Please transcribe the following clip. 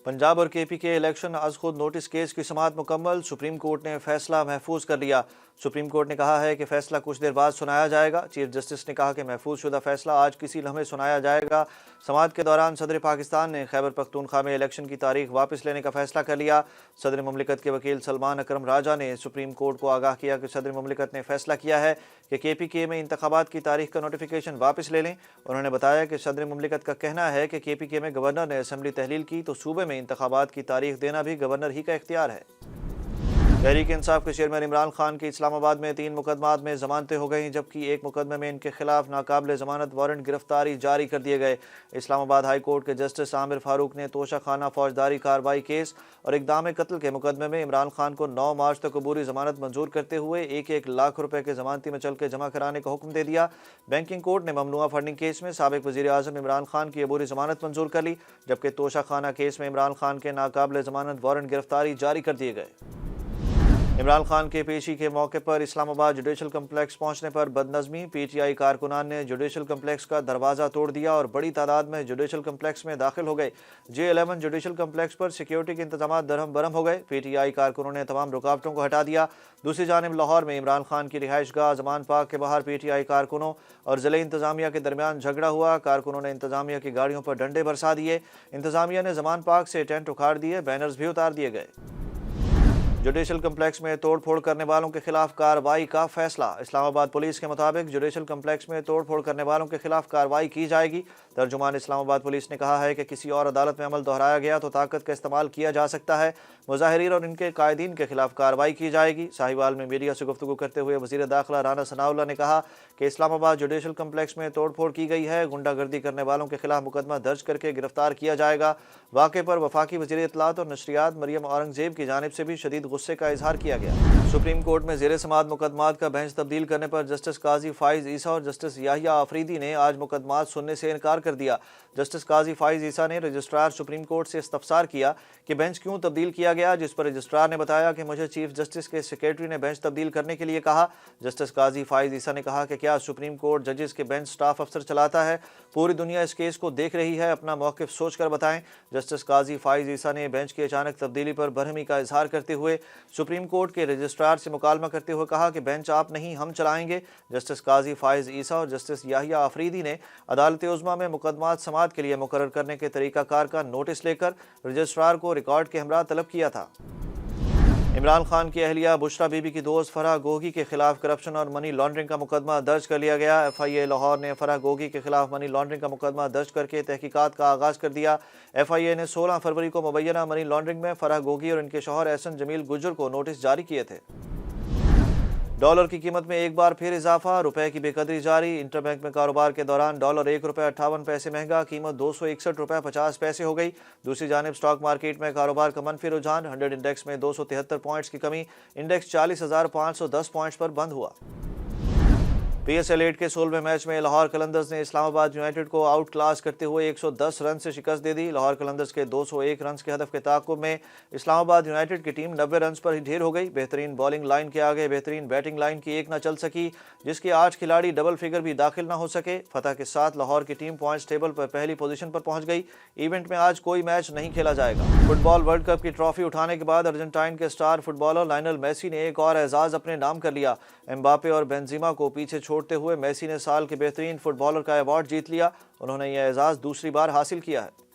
पंजाब और केपी के इलेक्शन आज खुद नोटिस केस की समाअत मुकम्मल। सुप्रीम कोर्ट ने फैसला महफूज कर लिया। सुप्रीम कोर्ट ने कहा है कि फैसला कुछ देर बाद सुनाया जाएगा। चीफ जस्टिस ने कहा कि महफूज शुदा फैसला आज किसी लम्हे सुनाया जाएगा। समाअत के दौरान सदर पाकिस्तान ने खैबर पख्तूनख्वा में इलेक्शन की तारीख वापस लेने का फैसला कर लिया। सदर मुमलिकत के वकील सलमान अकरम राजा ने सुप्रीम कोर्ट को आगाह किया कि सदर मुमलिकत ने फैसला किया है कि KPK में इंतखाबात की तारीख का नोटिफिकेशन वापस ले लें। उन्होंने बताया कि सदर मुमलिकत का कहना है कि KPK में गवर्नर ने असम्बली तहलील की तो सूबे में इंतखाबात की तारीख देना भी गवर्नर ही का इख्तियार है। तहरीक इंसाफ के चेयरमैन इमरान खान की इस्लामाबाद में 3 मुकदमात में जमानतें हो गईं, जबकि एक मुकदमे में इनके खिलाफ नाकाबिल जमानत वारंट गिरफ्तारी जारी कर दिए गए। इस्लामाबाद हाई कोर्ट के जस्टिस आमिर फारूक ने तोशा खाना फौजदारी कार्रवाई केस और इक़दाम कत्ल के मुकदमे में इमरान खान को 9 मार्च तक अबूरी जमानत मंजूर करते हुए 1-1 लाख रुपए के जमानती में चल के जमा कराने का हुक्म दे दिया। बैंकिंग कोर्ट ने ममनुआ फंडिंग केस में साबिक वज़ीर आज़म इमरान खान की अबूरी जमानत मंजूर कर ली, जबकि तोशा खाना केस में इमरान खान के नाकाबिल जमानत वारंट गिरफ्तारी जारी कर दिए गए। इमरान खान के पेशी के मौके पर इस्लामाबाद जुडिशल कम्प्लेक्स पहुंचने पर बदनज़मी। PTI कारकुनान ने जुडिशल कम्प्लेक्स का दरवाज़ा तोड़ दिया और बड़ी तादाद में जुडिशल कम्प्लेक्स में दाखिल हो गए। J11 जुडिशल कम्प्लेक्स पर सिक्योरिटी के इंतजाम दरहम बरहम हो गए। PTI कारकुनों ने तमाम रुकावटों को हटा दिया। दूसरी जानिब लाहौर में इमरान खान की रिहाइश गाह जमान पाक के बाहर PTI कारकुनों और ज़िले इंतजामिया के दरमियान झगड़ा हुआ। कारकुनों ने इंतजामिया की गाड़ियों पर डंडे बरसा दिए। इंतजामिया ने जमान पाक से टेंट उखाड़ दिए, बैनर्स भी उतार दिए गए। जुडिशल कम्प्लेक्स में तोड़फोड़ करने वालों के खिलाफ कार्रवाई का फैसला। इस्लामाबाद पुलिस के मुताबिक जुडिशल कम्प्लेक्स में तोड़फोड़ करने वालों के खिलाफ कार्रवाई की जाएगी। तर्जुमान इस्लामाबाद पुलिस ने कहा है कि किसी और अदालत में अमल दोहराया गया तो ताकत का इस्तेमाल किया जा सकता है। मुजाहिरीन और इनके कायदीन के खिलाफ कार्रवाई की जाएगी। साहिवाल में मीडिया से गुफ्तगू करते हुए वज़ीर दाखिला राना सनाउल्लाह ने कहा कि इस्लामाबाद जुडिशल कम्प्लेक्स में तोड़फोड़ की गई है। गुंडागर्दी करने वालों के खिलाफ मुकदमा दर्ज करके गिरफ्तार किया जाएगा। वाक़े पर वफाकी वज़ीर इत्तलात और नशरियात मरियम औरंगजेब की जानिब से भी शदीद गुस्से का इजहार किया गया। सुप्रीम कोर्ट में ज़ेर समाअत मुकदमात का बेंच तब्दील करने पर जस्टिस काजी फाइज ईसा और जस्टिस याहिया आफरीदी ने आज मुकदमात सुनने से इनकार कर दिया। जस्टिस काजी फाइज ईसा ने रजिस्ट्रार सुप्रीम कोर्ट से इस्तफसार किया कि बेंच क्यों तब्दील किया गया, जिस पर रजिस्ट्रार ने बताया कि मुझे चीफ जस्टिस के सेक्रेटरी ने बेंच तब्दील करने के लिए कहा। जस्टिस काजी फाइज ईसा ने कहा कि क्या सुप्रीम कोर्ट जजेस के बेंच स्टाफ अफसर चलाता है? पूरी दुनिया इस केस को देख रही है, अपना मौक़िफ़ सोच कर बताएं। जस्टिस काजी फाइज ईसा ने बेंच की अचानक तब्दीली पर बरहमी का इजहार करते हुए सुप्रीम कोर्ट के रजिस्ट्रार से मुकालमा करते हुए कहा कि बेंच आप नहीं हम चलाएंगे। जस्टिस काजी फाइज ईसा और जस्टिस याहिया आफरीदी ने अदालत उज़्मा में मुकदमात समाअत के लिए मुकर्रर करने के तरीक़ाकार का नोटिस लेकर रजिस्ट्रार को रिकॉर्ड के हमरा तलब किया था। इमरान खान की अहलिया बुशरा बीबी की दोस्त फराह गोगी के खिलाफ करप्शन और मनी लॉन्ड्रिंग का मुकदमा दर्ज कर लिया गया। FIA लाहौर ने फराह गोगी के खिलाफ मनी लॉन्ड्रिंग का मुकदमा दर्ज करके तहकीकात का आगाज़ कर दिया। FIA ने 16 फरवरी को मुबैना मनी लॉन्ड्रिंग में फराह गोगी और इनके शौहर एहसन जमील गुज्जर को नोटिस जारी किए थे। डॉलर की कीमत में एक बार फिर इजाफा, रुपए की बेकदरी जारी। इंटरबैंक में कारोबार के दौरान डॉलर 1 रुपये 58 पैसे महंगा, कीमत 261 रुपये 50 पैसे हो गई। दूसरी जानिब स्टॉक मार्केट में कारोबार का मनफी रुझान, 100 इंडेक्स में 273 पॉइंट्स की कमी, इंडेक्स 40,510 पॉइंट्स पर बंद हुआ। PSL 8 के 16वें मैच में लाहौर कलंदर्स ने इस्लामाबाद यूनाइटेड को आउट क्लास करते हुए 110 रन से शिकस्त दे दी। लाहौर कलंदर्स के 201 रन के हदफ के ताक़ुब में इस्लामाबाद यूनाइटेड की टीम 90 रन पर ही ढेर हो गई। बेहतरीन बॉलिंग लाइन के आगे बेहतरीन बैटिंग लाइन की एक न चल सकी, जिसके 8 खिलाड़ी डबल फिगर भी दाखिल न हो सके। फतह के साथ लाहौर की टीम पॉइंट्स टेबल पर पहली पोजीशन पर पहुंच गई। इवेंट में आज कोई मैच नहीं खेला जाएगा। फुटबॉल वर्ल्ड कप की ट्रॉफी उठाने के बाद अर्जेंटाइन के स्टार फुटबॉलर लायनल मेसी ने एक और एजाज अपने नाम कर लिया। एम्बापे और बेंजिमा को पीछे छोड़ते हुए मेसी ने साल के बेहतरीन फुटबॉलर का अवार्ड जीत लिया। उन्होंने यह एजाज दूसरी बार हासिल किया है।